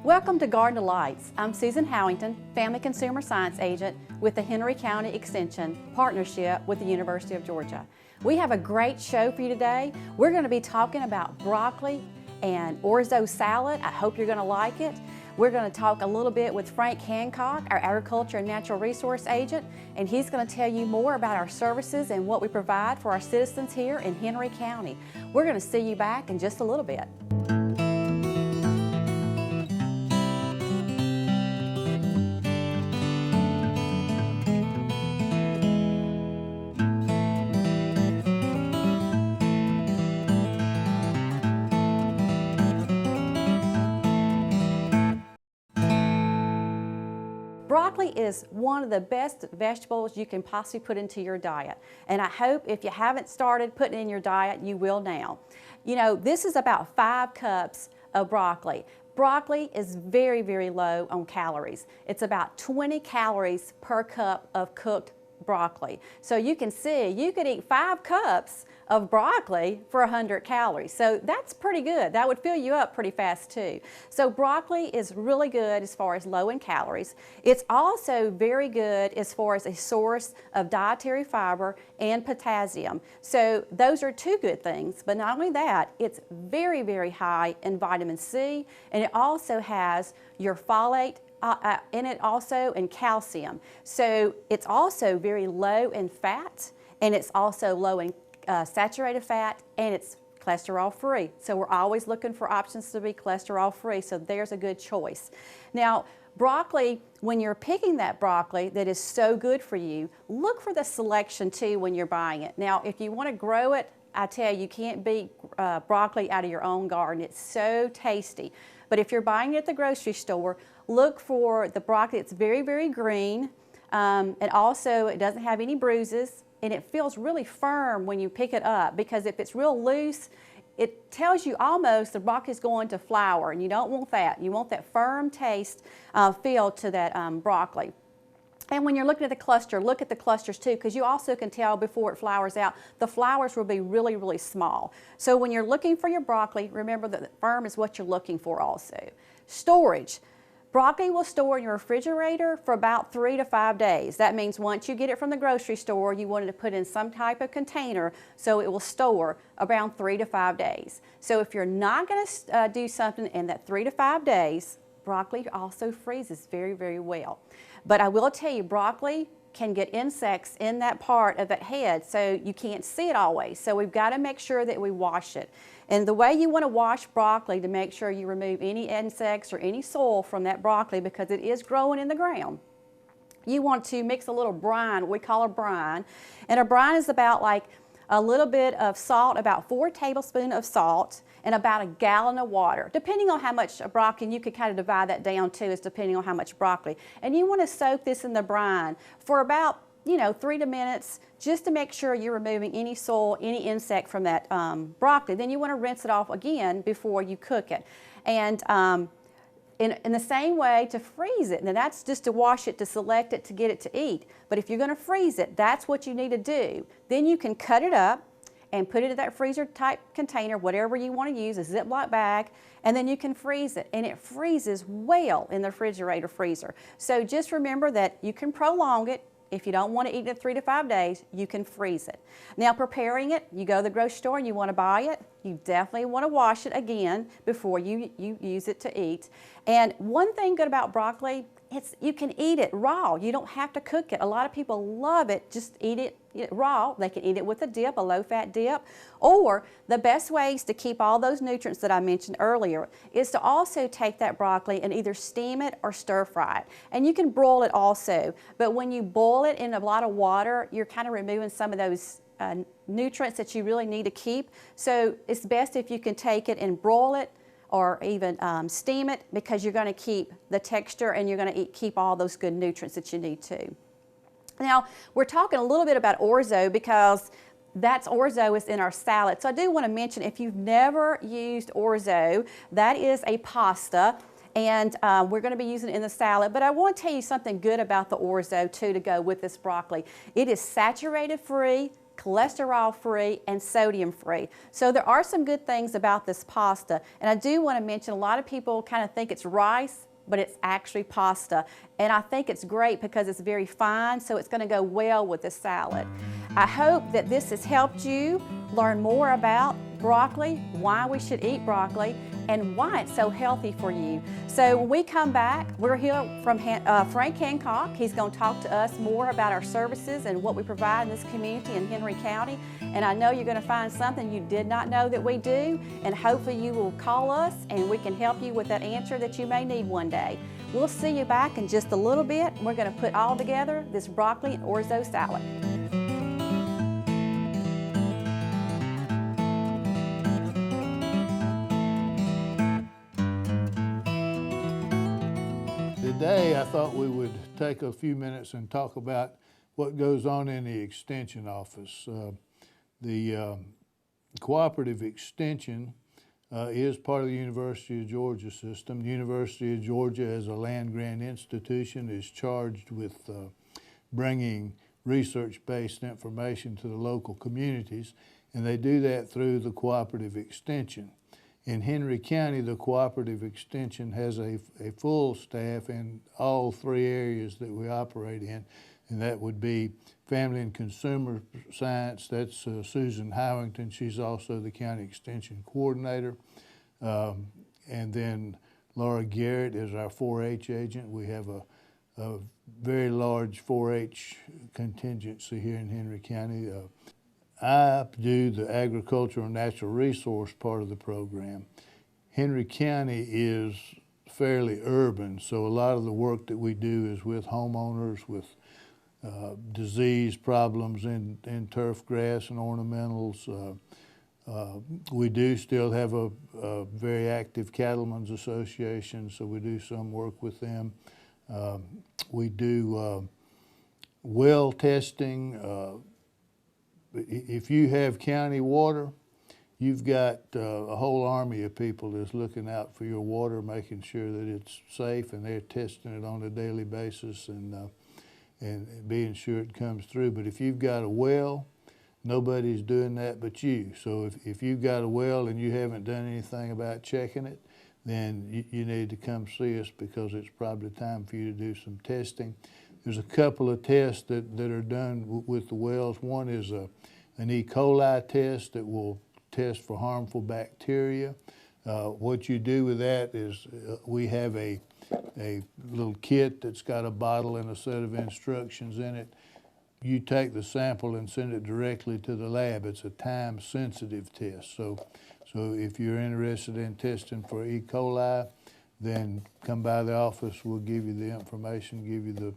Welcome to Garden Delights. I'm Susan Howington, Family Consumer Science Agent with the Henry County Extension Partnership with the University of Georgia. We have a great show for you today. We're going to be talking about broccoli and orzo salad. I hope you're going to like it. We're going to talk a little bit with Frank Hancock, our Agriculture and Natural Resource Agent, and he's going to tell you more about our services and what we provide for our citizens here in Henry County. We're going to see you back in just a little bit. Broccoli is one of the best vegetables you can possibly put into your diet. And I hope if you haven't started putting it in your diet, you will now. You know, this is about 5 cups of broccoli. Broccoli is very, very low on calories. It's about 20 calories per cup of cooked broccoli. So you can see you could eat 5 cups of broccoli for 100 calories. So that's pretty good. That would fill you up pretty fast too. So broccoli is really good as far as low in calories. It's also very good as far as a source of dietary fiber and potassium. So those are 2 good things, but not only that, it's very, very high in vitamin C, and it also has your folate in it, also in calcium. So it's also very low in fat, and it's also low in saturated fat, and it's cholesterol free. So we're always looking for options to be cholesterol free, so there's a good choice. Now broccoli, when you're picking that broccoli that is so good for you, look for the selection too when you're buying it. Now if you want to grow it, I tell you, you can't beat broccoli out of your own garden. It's so tasty. But if you're buying it at the grocery store, look for the broccoli that's very, very green, and also it doesn't have any bruises, and it feels really firm when you pick it up, because if it's real loose, it tells you almost the broccoli is going to flour, and you don't want that. You want that firm taste feel to that broccoli. And when you're looking at the cluster, look at the clusters too, because you also can tell before it flowers out, the flowers will be really, really small. So when you're looking for your broccoli, remember that firm is what you're looking for also. Storage. Broccoli will store in your refrigerator for about 3 to 5 days. That means once you get it from the grocery store, you want it to put in some type of container so it will store around 3 to 5 days. So if you're not going to do something in that 3 to 5 days, broccoli also freezes very, very well. But I will tell you, broccoli can get insects in that part of that head, so you can't see it always. So we've got to make sure that we wash it. And the way you want to wash broccoli to make sure you remove any insects or any soil from that broccoli, because it is growing in the ground, you want to mix a little brine, what we call a brine. And a brine is about like a little bit of salt, about 4 tablespoons of salt, and about 1 gallon of water. Depending on how much broccoli, and you could kind of divide that down too, is depending on how much broccoli. And you want to soak this in the brine for about 3 minutes, just to make sure you're removing any soil, any insect from that broccoli. Then you want to rinse it off again before you cook it. And in the same way to freeze it. Now that's just to wash it, to select it, to get it to eat. But if you're going to freeze it, that's what you need to do. Then you can cut it up and put it in that freezer type container, whatever you want to use, a Ziploc bag, and then you can freeze it. And it freezes well in the refrigerator freezer. So just remember that you can prolong it. If you don't want to eat it in 3 to 5 days, you can freeze it. Now preparing it, you go to the grocery store and you want to buy it, you definitely want to wash it again before you use it to eat. And one thing good about broccoli, you can eat it raw. You don't have to cook it. A lot of people love it, just eat it raw. They can eat it with a dip, a low-fat dip. Or the best ways to keep all those nutrients that I mentioned earlier is to also take that broccoli and either steam it or stir fry it. And you can broil it also. But when you boil it in a lot of water, you're kind of removing some of those nutrients that you really need to keep. So it's best if you can take it and broil it, or even steam it, because you're going to keep the texture and you're going to keep all those good nutrients that you need to. Now we're talking a little bit about orzo, because orzo is in our salad. So I do want to mention, if you've never used orzo, that is a pasta, and we're going to be using it in the salad. But I want to tell you something good about the orzo too to go with this broccoli. It is saturated free. cholesterol-free, and sodium-free. So there are some good things about this pasta. And I do want to mention, a lot of people kind of think it's rice, but it's actually pasta. And I think it's great because it's very fine, so it's going to go well with the salad. I hope that this has helped you learn more about broccoli, why we should eat broccoli, and why it's so healthy for you. So when we come back, we're here from Frank Hancock. He's going to talk to us more about our services and what we provide in this community in Henry County. And I know you're going to find something you did not know that we do, and hopefully you will call us and we can help you with that answer that you may need one day. We'll see you back in just a little bit. We're going to put all together this broccoli and orzo salad. Today, I thought we would take a few minutes and talk about what goes on in the Extension office. The cooperative extension is part of the University of Georgia system. The University of Georgia, as a land-grant institution, is charged with bringing research-based information to the local communities, and they do that through the cooperative extension. In Henry County, the cooperative extension has a full staff in all three areas that we operate in, and that would be Family and Consumer Science. That's Susan Howington. She's also the county extension coordinator. And then Laura Garrett is our 4-H agent. We have a very large 4-H contingency here in Henry County. I do the agricultural and natural resource part of the program. Henry County is fairly urban, so a lot of the work that we do is with homeowners, with disease problems in turf grass and ornamentals. We do still have a very active cattlemen's association, so we do some work with them. We do well testing. If you have county water, you've got a whole army of people that's looking out for your water, making sure that it's safe, and they're testing it on a daily basis and being sure it comes through. But if you've got a well, nobody's doing that but you. So if you've got a well and you haven't done anything about checking it, then you need to come see us, because it's probably time for you to do some testing. There's a couple of tests that are done with the wells. One is an E. coli test that will test for harmful bacteria. What you do with that is we have a little kit that's got a bottle and a set of instructions in it. You take the sample and send it directly to the lab. It's a time-sensitive test. So if you're interested in testing for E. coli, then come by the office. We'll give you the information, give you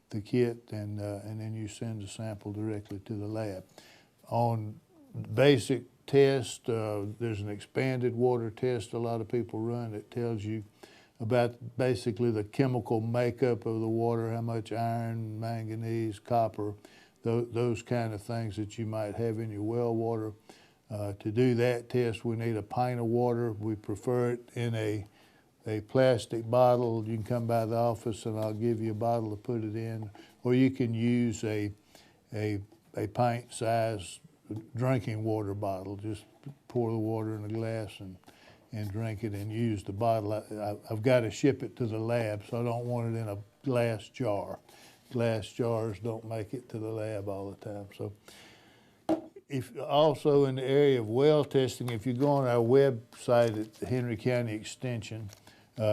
the kit, and then you send the sample directly to the lab. On basic test, there's an expanded water test a lot of people run that tells you about basically the chemical makeup of the water, how much iron, manganese, copper, those kind of things that you might have in your well water. To do that test, we need a pint of water. We prefer it in a plastic bottle. You can come by the office and I'll give you a bottle to put it in, or you can use a pint size drinking water bottle. Just pour the water in a glass and drink it and use the bottle. I've got to ship it to the lab, so I don't want it in a glass jar. Glass jars don't make it to the lab all the time. So if also in the area of well testing, if you go on our website at Henry County Extension,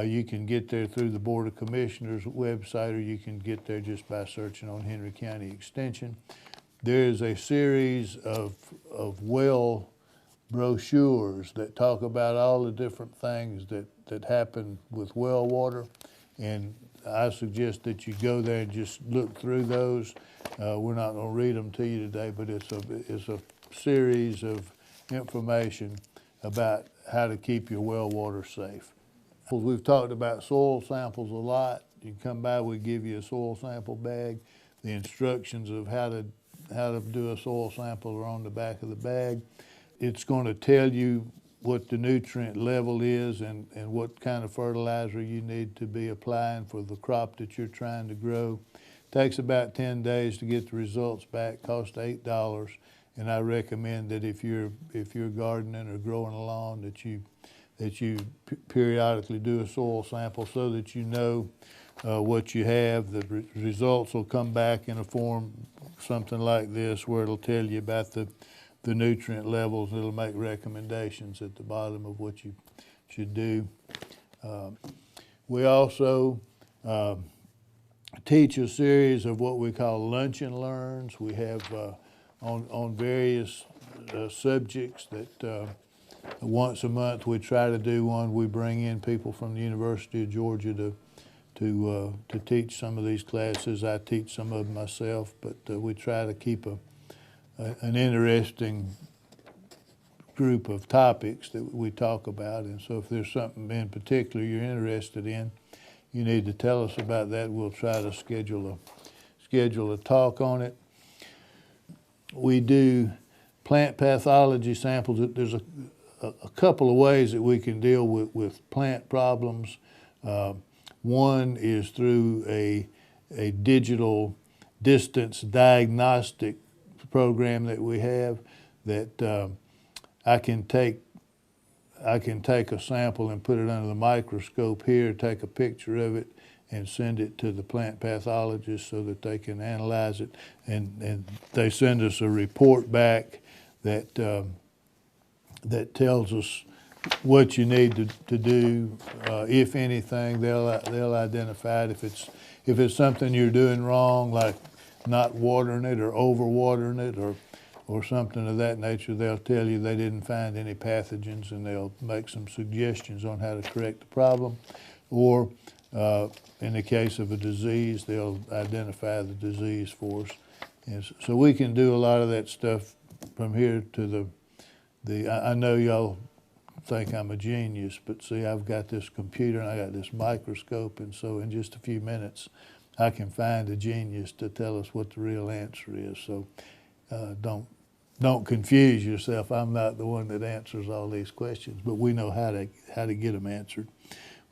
you can get there through the Board of Commissioners website, or you can get there just by searching on Henry County Extension. There is a series of well brochures that talk about all the different things that happen with well water, and I suggest that you go there and just look through those. We're not going to read them to you today, but it's a series of information about how to keep your well water safe. We've talked about soil samples a lot. You can come by, we give you a soil sample bag. The instructions of how to do a soil sample are on the back of the bag. It's going to tell you what the nutrient level is and what kind of fertilizer you need to be applying for the crop that you're trying to grow. It takes about 10 days to get the results back, costs $8, and I recommend that if you're gardening or growing a lawn, that you periodically do a soil sample so that you know what you have. The results will come back in a form something like this, where it'll tell you about the nutrient levels. It'll make recommendations at the bottom of what you should do. We also teach a series of what we call lunch and learns. We have on various subjects that once a month we try to do one. We bring in people from the University of Georgia to teach some of these classes. I teach some of them myself, but we try to keep an interesting group of topics that we talk about. And so if there's something in particular you're interested in, you need to tell us about that. We'll try to schedule a talk on it. We do plant pathology samples. There's a couple of ways that we can deal with plant problems. One is through a digital distance diagnostic program that we have that I can take a sample and put it under the microscope here, take a picture of it, and send it to the plant pathologist so that they can analyze it. And they send us a report back that tells us what you need to do. If anything, they'll identify it. If it's something you're doing wrong, like not watering it or overwatering it or something of that nature, they'll tell you they didn't find any pathogens, and they'll make some suggestions on how to correct the problem. Or in the case of a disease, they'll identify the disease for us. And so we can do a lot of that stuff from here to I know y'all think I'm a genius, but see, I've got this computer and I got this microscope, and so in just a few minutes I can find a genius to tell us what the real answer is. So don't confuse yourself. I'm not the one that answers all these questions, but we know how to get them answered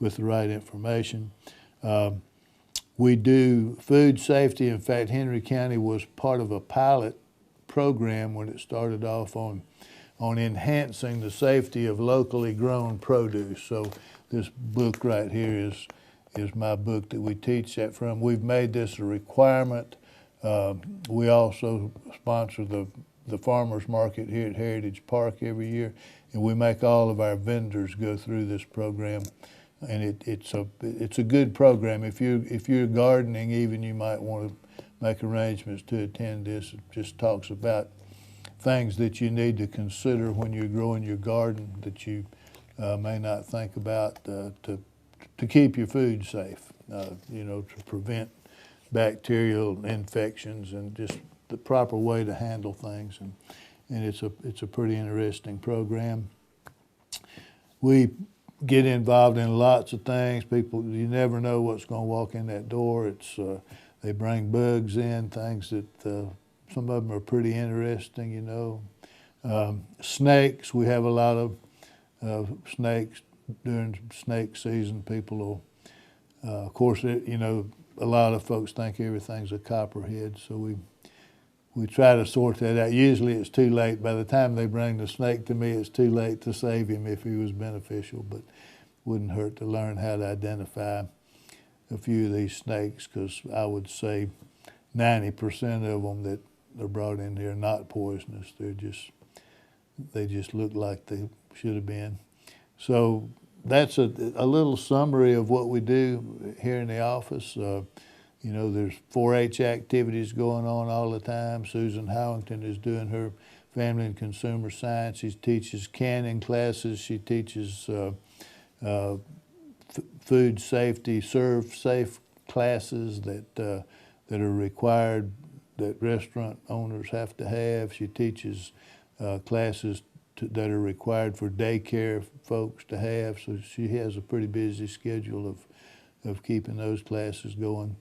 with the right information. We do food safety. In fact, Henry County was part of a pilot program when it started off on enhancing the safety of locally grown produce. So this book right here is my book that we teach that from. We've made this a requirement. We also sponsor the farmers market here at Heritage Park every year, and we make all of our vendors go through this program. And it's a good program. If you're gardening, even, you might want to make arrangements to attend this. It just talks about things that you need to consider when you're growing your garden that you may not think about to keep your food safe, to prevent bacterial infections, and just the proper way to handle things. And it's a pretty interesting program. We get involved in lots of things. People, you never know what's going to walk in that door. They bring bugs in, things that some of them are pretty interesting, Snakes, we have a lot of snakes during snake season. People will, of course, a lot of folks think everything's a copperhead, so we try to sort that out. Usually it's too late. By the time they bring the snake to me, it's too late to save him if he was beneficial, but wouldn't hurt to learn how to identify a few of these snakes, because I would say 90% of them that are brought in here are not poisonous. They just look like they should have been. So that's a little summary of what we do here in the office. There's 4-H activities going on all the time. Susan Howington is doing her family and consumer science. She teaches canning classes. She teaches food safety, serve safe classes that are required, that restaurant owners have to have. She teaches classes that are required for daycare folks to have. So she has a pretty busy schedule of keeping those classes going.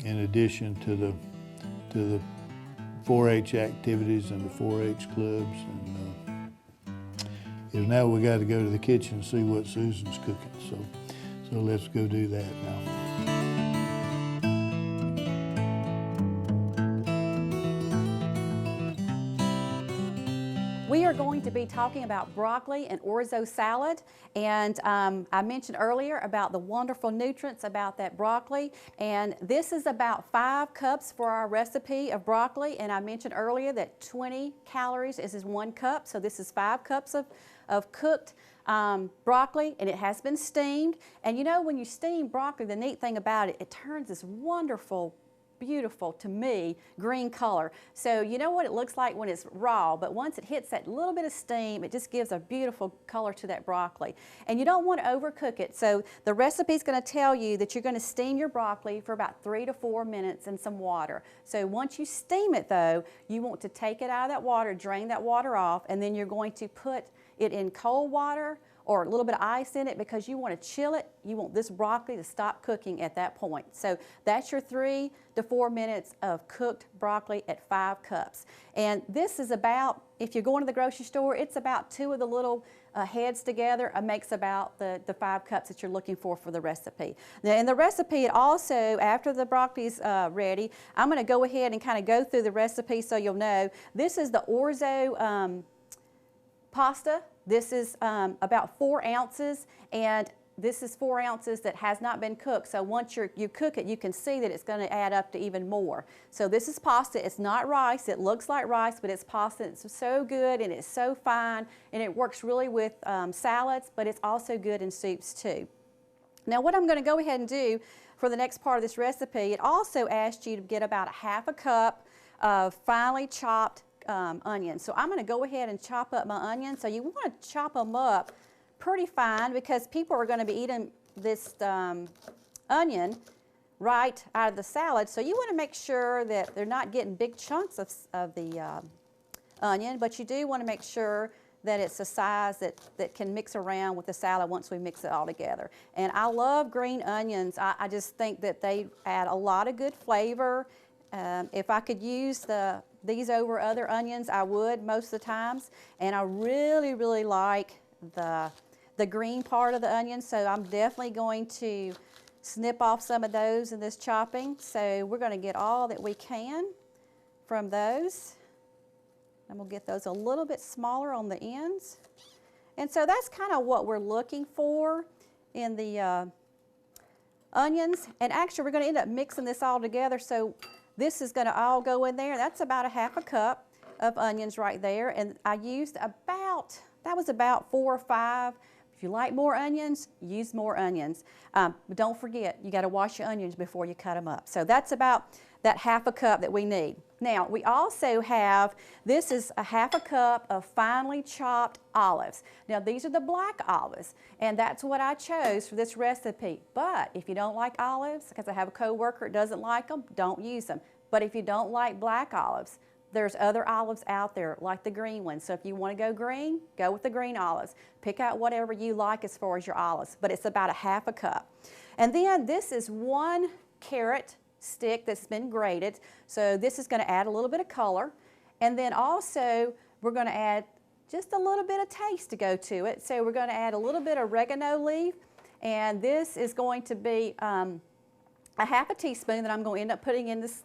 In addition to the 4-H activities and the 4-H clubs, and now we got to go to the kitchen and see what Susan's cooking. So let's go do that now. to be talking about broccoli and orzo salad. And I mentioned earlier about the wonderful nutrients about that broccoli. And this is about 5 cups for our recipe of broccoli. And I mentioned earlier that 20 calories is 1 cup. So this is 5 cups of cooked broccoli, and it has been steamed. And you know, when you steam broccoli, the neat thing about it, it turns this wonderful, beautiful, to me, green color. So you know what it looks like when it's raw, but once it hits that little bit of steam, it just gives a beautiful color to that broccoli. And you don't want to overcook it. So the recipe is going to tell you that you're going to steam your broccoli for about 3 to 4 minutes in some water. So once you steam it though, you want to take it out of that water, drain that water off, and then you're going to put it in cold water or a little bit of ice in it because you want to chill it. You want this broccoli to stop cooking at that point. So that's your 3 to 4 minutes of cooked broccoli at 5 cups. And this is about, if you're going to the grocery store, it's about 2 of the little heads together makes about the 5 cups that you're looking for the recipe. Now in the recipe, it also, after the broccoli's ready, I'm going to go ahead and kind of go through the recipe so you'll know. This is the orzo pasta. This is about 4 ounces, and this is 4 ounces that has not been cooked. So once you cook it, you can see that it's going to add up to even more. So this is pasta. It's not rice. It looks like rice, but it's pasta. It's so good, and it's so fine, and it works really with salads, but it's also good in soups too. Now what I'm going to go ahead and do for the next part of this recipe, it also asked you to get about 1/2 cup of finely chopped onions. So I'm going to go ahead and chop up my onions. So you want to chop them up pretty fine because people are going to be eating this onion right out of the salad. So you want to make sure that they're not getting big chunks of the onion, but you do want to make sure that it's a size that can mix around with the salad once we mix it all together. And I love green onions. I just think that they add a lot of good flavor. If I could use these over other onions, I would most of the times. And I really, really like the green part of the onion, so I'm definitely going to snip off some of those in this chopping. So we're going to get all that we can from those. And we'll get those a little bit smaller on the ends. And so that's kind of what we're looking for in the onions. And actually, we're going to end up mixing this all together. So this is going to all go in there. That's about 1/2 cup of onions right there. And I used that was about 4 or 5. If you like more onions, use more onions. But don't forget, you got to wash your onions before you cut them up. So that's about that 1/2 cup that we need. Now, we also have, this is 1/2 cup of finely chopped olives. Now, these are the black olives, and that's what I chose for this recipe. But if you don't like olives, because I have a coworker that doesn't like them, don't use them. But if you don't like black olives, there's other olives out there like the green ones. So if you want to go green, go with the green olives. Pick out whatever you like as far as your olives, but it's about 1/2 cup. And then this is 1 carrot stick that's been grated. So this is going to add a little bit of color. And then also we're going to add just a little bit of taste to go to it. So we're going to add a little bit of oregano leaf. And this is going to be a 1/2 teaspoon that I'm going to end up putting in this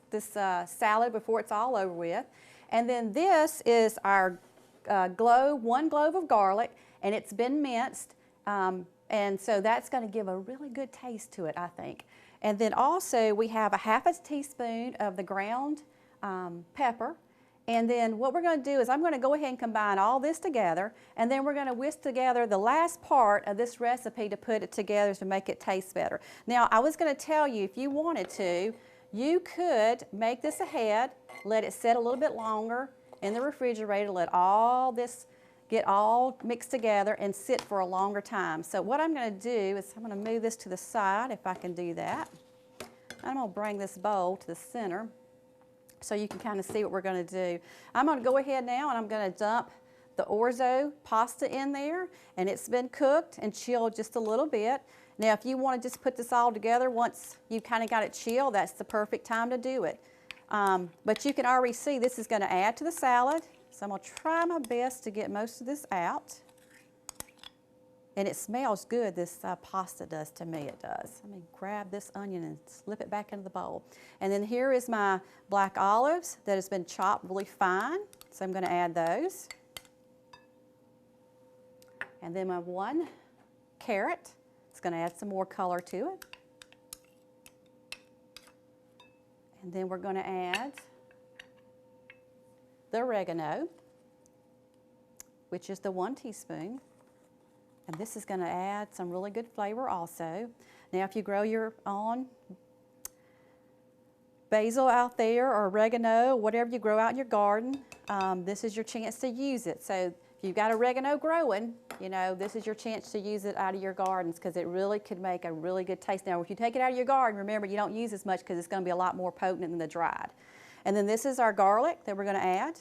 salad before it's all over with. And then this is our 1 clove of garlic, and it's been minced. And so that's going to give a really good taste to it, I think. And then also we have a 1/2 teaspoon of the ground pepper. And then what we're going to do is I'm going to go ahead and combine all this together, and then we're going to whisk together the last part of this recipe to put it together to make it taste better. Now, I was going to tell you, if you wanted to, you could make this ahead, let it set a little bit longer in the refrigerator, let all this get all mixed together and sit for a longer time. So what I'm going to do is I'm going to move this to the side, if I can do that. I'm going to bring this bowl to the center so you can kind of see what we're going to do. I'm going to go ahead now and I'm going to dump the orzo pasta in there, and it's been cooked and chilled just a little bit. Now, if you want to just put this all together once you kind of got it chilled, that's the perfect time to do it. But you can already see this is going to add to the salad. So I'm going to try my best to get most of this out. And it smells good, this pasta does to me, it does. Let me grab this onion and slip it back into the bowl. And then here is my black olives that has been chopped really fine. So I'm going to add those. And then my 1 carrot. It's going to add some more color to it. And then we're going to add the oregano, which is the 1 teaspoon. And this is going to add some really good flavor also. Now if you grow your own basil out there or oregano, whatever you grow out in your garden, this is your chance to use it. So if you've got oregano growing, you know, this is your chance to use it out of your gardens because it really could make a really good taste. Now if you take it out of your garden, remember you don't use as much because it's going to be a lot more potent than the dried. And then this is our garlic that we're going to add.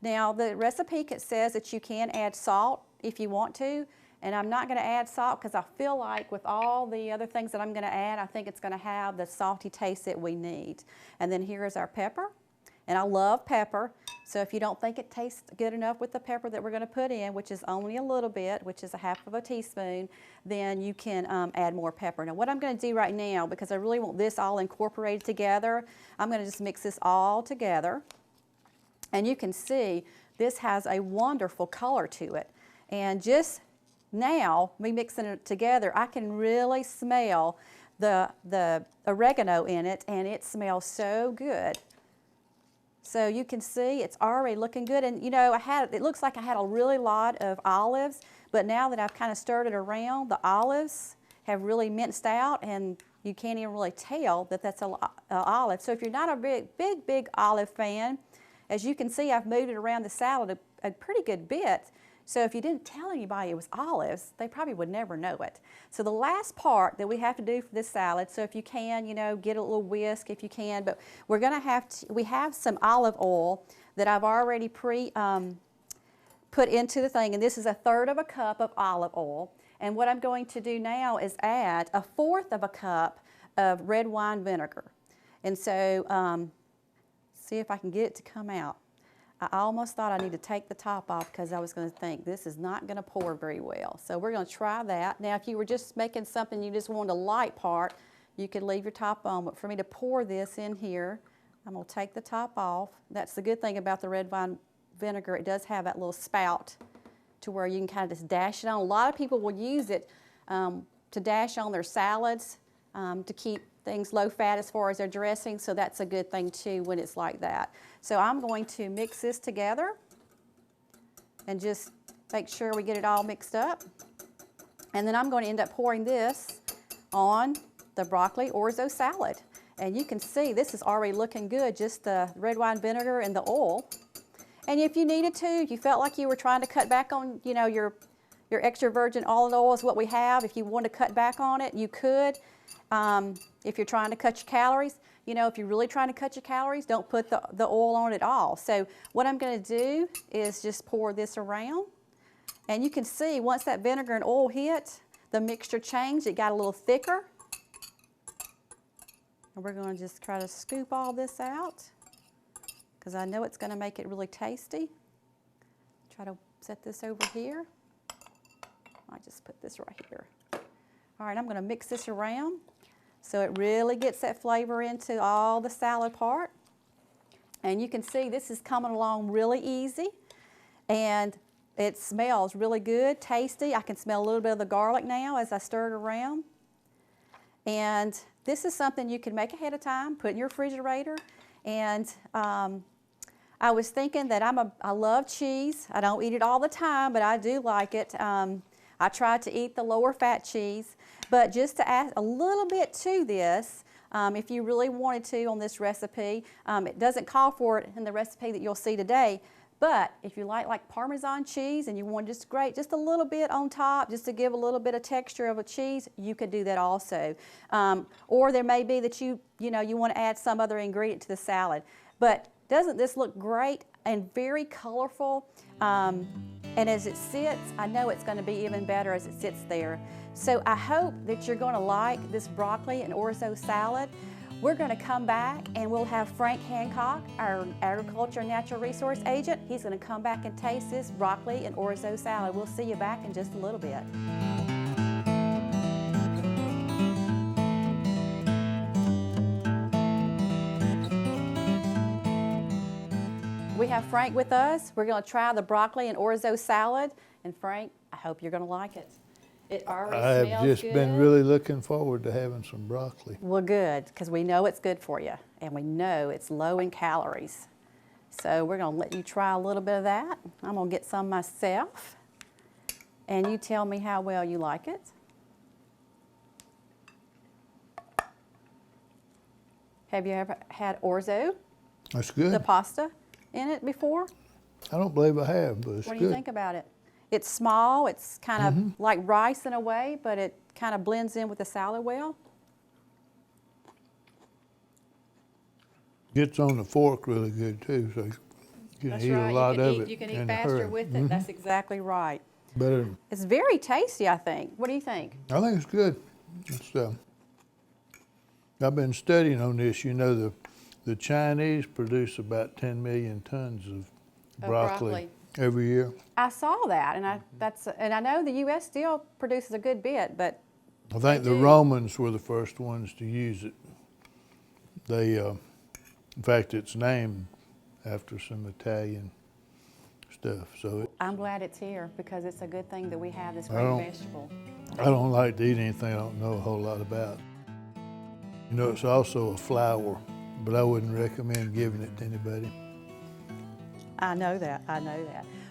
Now the recipe says that you can add salt if you want to, and I'm not going to add salt because I feel like with all the other things that I'm going to add, I think it's going to have the salty taste that we need. And then here is our pepper, and I love pepper, so if you don't think it tastes good enough with the pepper that we're going to put in, which is only a little bit, which is a half of a teaspoon, then you can add more pepper. Now what I'm going to do right now, because I really want this all incorporated together, I'm going to just mix this all together. And you can see this has a wonderful color to it. And just now, me mixing it together, I can really smell the oregano in it, and it smells so good. So you can see it's already looking good. And you know, it looks like I had a really lot of olives, but now that I've kind of stirred it around, the olives have really minced out, and you can't even really tell that that's an olive. So if you're not a big olive fan, as you can see, I've moved it around the salad a pretty good bit. So if you didn't tell anybody it was olives, they probably would never know it. So the last part that we have to do for this salad, so if you can, you know, get a little whisk if you can, but we're going to we have some olive oil that I've already put into the thing, and this is 1/3 cup of olive oil. And what I'm going to do now is add 1/4 cup of red wine vinegar. And so, see if I can get it to come out. I almost thought I need to take the top off because I was going to think this is not going to pour very well. So we're going to try that. Now if you were just making something you just wanted a light part, you could leave your top on. But for me to pour this in here, I'm going to take the top off. That's the good thing about the red wine vinegar. It does have that little spout to where you can kind of just dash it on. A lot of people will use it to dash on their salads to keep things low fat as far as their dressing, so that's a good thing too when it's like that. So I'm going to mix this together and just make sure we get it all mixed up. And then I'm going to end up pouring this on the broccoli-orzo salad. And you can see this is already looking good, just the red wine vinegar and the oil. And if you needed to, if you felt like you were trying to cut back on, you know, your extra virgin olive oil is what we have. If you want to cut back on it, you could. If you're trying to cut your calories, you know, if you're really trying to cut your calories, don't put the oil on at all. So what I'm going to do is just pour this around. And you can see once that vinegar and oil hit, the mixture changed. It got a little thicker. And we're going to just try to scoop all this out because I know it's going to make it really tasty. Try to set this over here. I just put this right here. All right, I'm going to mix this around so it really gets that flavor into all the salad part. And you can see this is coming along really easy, and it smells really good, tasty. I can smell a little bit of the garlic now as I stir it around. And this is something you can make ahead of time, put in your refrigerator. And I was thinking that I love cheese. I don't eat it all the time, but I do like it. I try to eat the lower fat cheese, but just to add a little bit to this, if you really wanted to on this recipe, it doesn't call for it in the recipe that you'll see today, but if you like Parmesan cheese and you want just a little bit on top, just to give a little bit of texture of a cheese, you could do that also. Or there may be that you want to add some other ingredient to the salad. But doesn't this look great and very colorful? And as it sits, I know it's going to be even better as it sits there. So I hope that you're going to like this broccoli and orzo salad. We're going to come back and we'll have Frank Hancock, our agriculture and natural resource agent. He's going to come back and taste this broccoli and orzo salad. We'll see you back in just a little bit. We have Frank with us. We're going to try the broccoli and orzo salad. And And Frank, I hope you're going to like it. It already I have smells just good. been really looking forward to having some broccoli. Well, good, because we know it's good for you, and we know it's low in calories. So we're going to let you try a little bit of that. I'm going to get some myself, and you tell me how well you like it. Have you ever had orzo, That's good. the pasta, in it before? I don't believe I have, but it's What good. do you think about it? It's small, it's kind of like rice in a way, but it kind of blends in with the salad well. Gets on the fork really good too, so you can That's eat right. a lot you can of eat, it You can in eat a faster hurry. with it. That's exactly right. Better. It's very tasty, I think. What do you think? I think it's good. It's, I've been studying on this. You know, the Chinese produce about 10 million tons of broccoli every year. I saw that, and I know the U.S. still produces a good bit, but I think the Romans were the first ones to use it. They, in fact, it's named after some Italian stuff. So I'm glad it's here because it's a good thing that we have this I great don't- vegetable. I don't like to eat anything I don't know a whole lot about. You know, it's also a flour, but I wouldn't recommend giving it to anybody. I know that.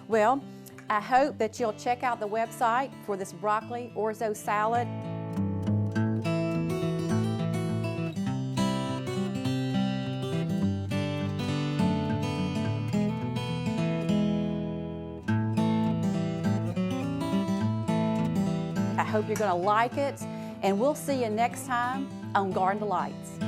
Well, I hope that you'll check out the website for this broccoli orzo salad. I hope you're going to like it, and we'll see you next time on Garden Delights.